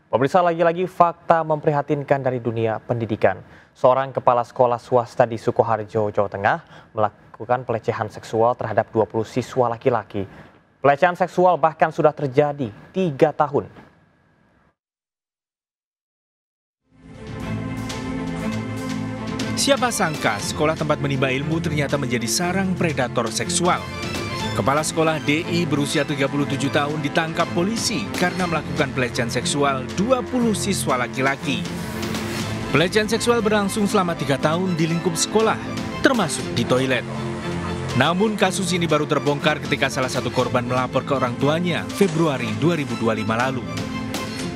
Pemirsa, lagi-lagi fakta memprihatinkan dari dunia pendidikan. Seorang kepala sekolah swasta di Sukoharjo, Jawa Tengah melakukan pelecehan seksual terhadap 20 siswa laki-laki. Pelecehan seksual bahkan sudah terjadi 3 tahun. Siapa sangka sekolah tempat menimba ilmu ternyata menjadi sarang predator seksual. Kepala sekolah DI berusia 37 tahun ditangkap polisi karena melakukan pelecehan seksual 20 siswa laki-laki. Pelecehan seksual berlangsung selama 3 tahun di lingkup sekolah, termasuk di toilet. Namun kasus ini baru terbongkar ketika salah satu korban melapor ke orang tuanya Februari 2025 lalu.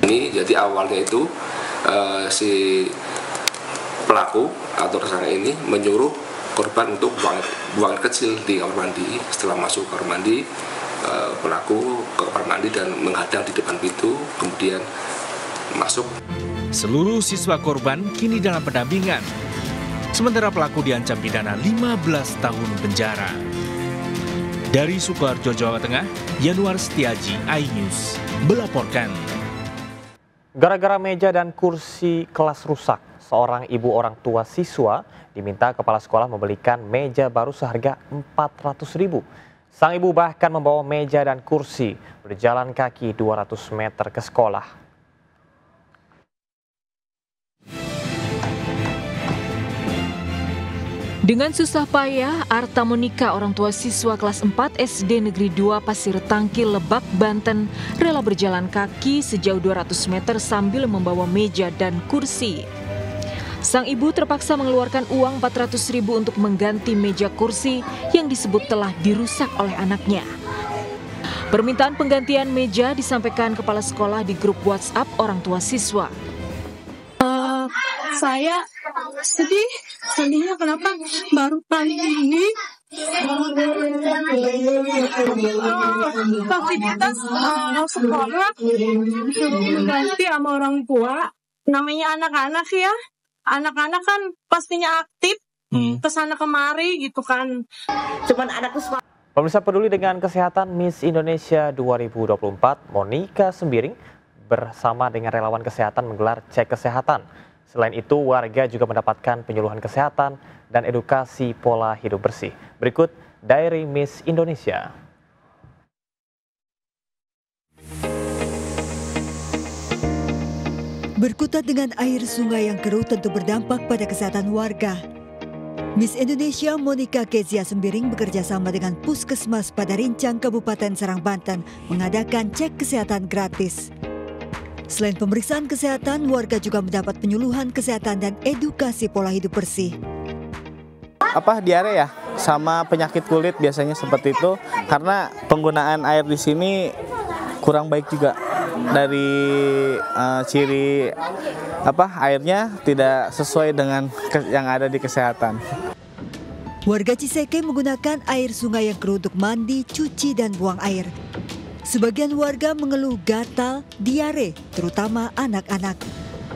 Ini jadi awalnya itu si pelaku atau tersangka ini menyuruh korban untuk buang air kecil di kamar mandi. Setelah masuk kamar mandi, pelaku ke kamar mandi dan menghadang di depan pintu, kemudian masuk. Seluruh siswa korban kini dalam pendampingan, sementara pelaku diancam pidana 15 tahun penjara. Dari Sukoharjo, Jawa Tengah, Yanuar Setiaji, iNews, melaporkan. Gara-gara meja dan kursi kelas rusak, seorang ibu orang tua siswa diminta kepala sekolah membelikan meja baru seharga Rp400.000. Sang ibu bahkan membawa meja dan kursi berjalan kaki 200 meter ke sekolah. Dengan susah payah, Arta Monika, orang tua siswa kelas 4 SD Negeri 2 Pasir Tangkil, Lebak, Banten, rela berjalan kaki sejauh 200 meter sambil membawa meja dan kursi. Sang ibu terpaksa mengeluarkan uang Rp400.000 untuk mengganti meja kursi yang disebut telah dirusak oleh anaknya. Permintaan penggantian meja disampaikan kepala sekolah di grup WhatsApp orang tua siswa. Saya sedihnya kenapa baru kali ini aktivitas sekolah ganti sama orang tua. Namanya anak-anak ya. Anak-anak kan pastinya aktif kesana kemari gitu kan. Cuman anak tuh. Pemirsa peduli dengan kesehatan Miss Indonesia 2024, Monika Sembiring bersama dengan relawan kesehatan menggelar cek kesehatan. Selain itu, warga juga mendapatkan penyuluhan kesehatan dan edukasi pola hidup bersih. Berikut Diary Miss Indonesia. Berkutat dengan air sungai yang keruh tentu berdampak pada kesehatan warga. Miss Indonesia Monika Kezia Sembiring bekerja sama dengan Puskesmas pada Rincang, Kabupaten Serang, Banten mengadakan cek kesehatan gratis. Selain pemeriksaan kesehatan, warga juga mendapat penyuluhan kesehatan dan edukasi pola hidup bersih. Diare ya, sama penyakit kulit biasanya seperti itu, karena penggunaan air di sini kurang baik juga. Dari ciri airnya tidak sesuai dengan yang ada di kesehatan. Warga Ciseke menggunakan air sungai yang keruh untuk mandi, cuci, dan buang air. Sebagian warga mengeluh gatal, diare, terutama anak-anak.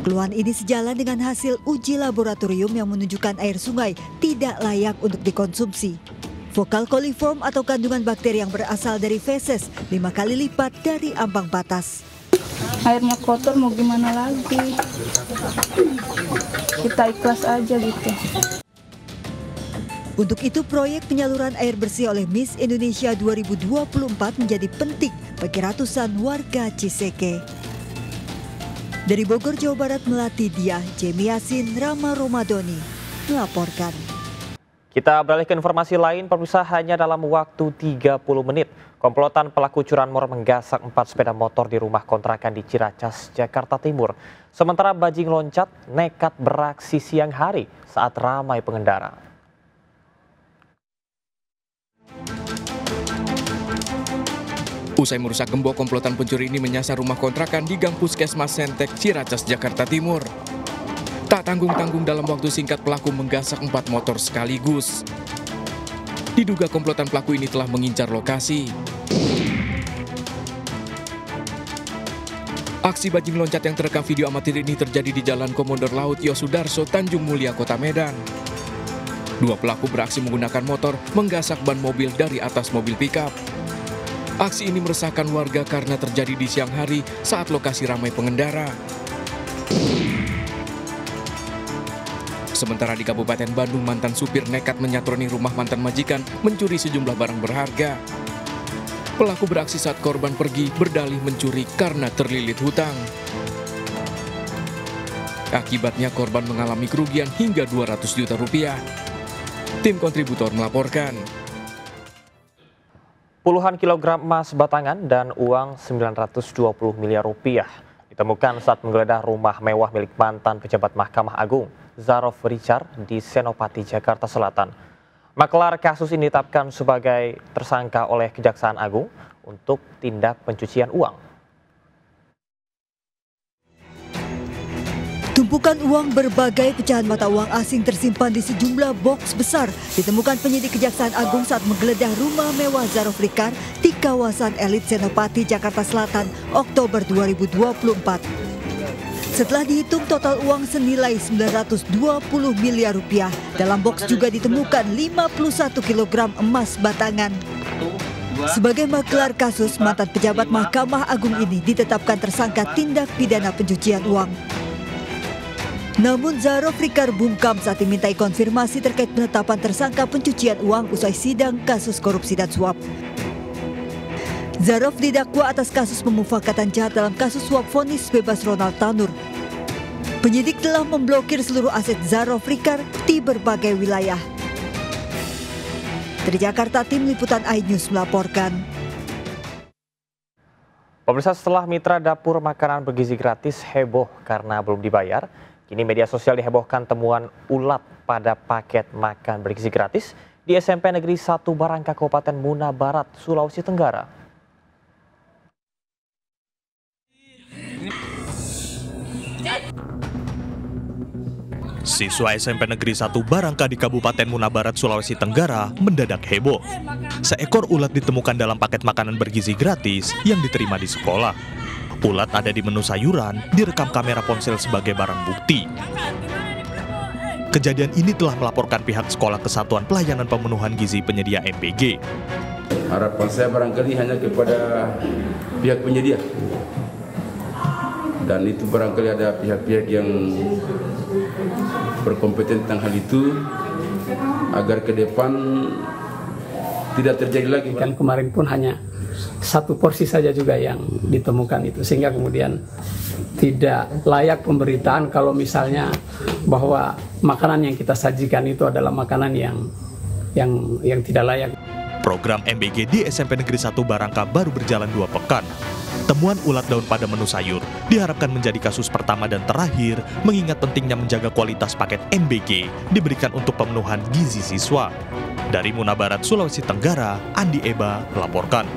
Keluhan ini sejalan dengan hasil uji laboratorium yang menunjukkan air sungai tidak layak untuk dikonsumsi. Vokal coliform atau kandungan bakteri yang berasal dari feses 5 kali lipat dari ambang batas. Airnya kotor mau gimana lagi. Kita ikhlas aja gitu. Untuk itu proyek penyaluran air bersih oleh Miss Indonesia 2024 menjadi penting bagi ratusan warga Ciseke. Dari Bogor, Jawa Barat, Melati Diah, Jemi Yasin, Rama Romadoni melaporkan. Kita beralih ke informasi lain, pemirsa. Hanya dalam waktu 30 menit, komplotan pelaku curanmor menggasak 4 sepeda motor di rumah kontrakan di Ciracas, Jakarta Timur. Sementara bajing loncat nekat beraksi siang hari saat ramai pengendara. Usai merusak gembok, komplotan pencuri ini menyasar rumah kontrakan di Gang Puskesmas Sentek, Ciracas, Jakarta Timur. Tak tanggung-tanggung, dalam waktu singkat pelaku menggasak 4 motor sekaligus. Diduga komplotan pelaku ini telah mengincar lokasi. Aksi bajing loncat yang terekam video amatir ini terjadi di Jalan Komodor Laut Yosudarso, Tanjung Mulia, Kota Medan. 2 pelaku beraksi menggunakan motor menggasak ban mobil dari atas mobil pickup. Aksi ini meresahkan warga karena terjadi di siang hari saat lokasi ramai pengendara. Sementara di Kabupaten Bandung, mantan supir nekat menyatroni rumah mantan majikan mencuri sejumlah barang berharga. Pelaku beraksi saat korban pergi berdalih mencuri karena terlilit hutang. Akibatnya korban mengalami kerugian hingga 200 juta rupiah. Tim kontributor melaporkan. Puluhan kilogram emas batangan dan uang 920 miliar rupiah ditemukan saat menggeledah rumah mewah milik mantan pejabat Mahkamah Agung, Zarof Richard di Senopati, Jakarta Selatan. Maklar kasus ini ditetapkan sebagai tersangka oleh Kejaksaan Agung untuk tindak pencucian uang. Tumpukan uang berbagai pecahan mata uang asing tersimpan di sejumlah box besar ditemukan penyidik Kejaksaan Agung saat menggeledah rumah mewah Zarof Richard di kawasan elit Senopati, Jakarta Selatan, Oktober 2024. Setelah dihitung total uang senilai 920 miliar rupiah, dalam box juga ditemukan 51 kg emas batangan. Sebagai maklar kasus, mantan pejabat Mahkamah Agung ini ditetapkan tersangka tindak pidana pencucian uang. Namun Zarof Richard bungkam saat dimintai konfirmasi terkait penetapan tersangka pencucian uang usai sidang kasus korupsi dan suap. Zarof didakwa atas kasus pemufakatan jahat dalam kasus suap vonis bebas Ronald Tanur. Penyidik telah memblokir seluruh aset Zarof Richard di berbagai wilayah. Dari Jakarta, tim liputan iNews melaporkan. Pemirsa, setelah mitra dapur makanan bergizi gratis heboh karena belum dibayar, kini media sosial dihebohkan temuan ulat pada paket makan bergizi gratis di SMP Negeri 1 Barangka, Kabupaten Muna Barat, Sulawesi Tenggara. Siswa SMP Negeri 1 Barangka di Kabupaten Muna Barat, Sulawesi Tenggara mendadak heboh. Seekor ulat ditemukan dalam paket makanan bergizi gratis yang diterima di sekolah. Ulat ada di menu sayuran, direkam kamera ponsel sebagai barang bukti. Kejadian ini telah melaporkan pihak Sekolah Kesatuan Pelayanan Pemenuhan Gizi Penyedia MBG. Harapan saya barangkali hanya kepada pihak penyedia. Dan itu barangkali ada pihak-pihak yang berkompeten tentang hal itu agar ke depan tidak terjadi lagi. Kan kemarin pun hanya satu porsi saja juga yang ditemukan itu, sehingga kemudian tidak layak pemberitaan kalau misalnya bahwa makanan yang kita sajikan itu adalah makanan yang tidak layak. Program MBG di SMP Negeri 1 Barangka baru berjalan 2 pekan. Temuan ulat daun pada menu sayur diharapkan menjadi kasus pertama dan terakhir, mengingat pentingnya menjaga kualitas paket MBG diberikan untuk pemenuhan gizi siswa. Dari Muna Barat, Sulawesi Tenggara, Andi Eba melaporkan.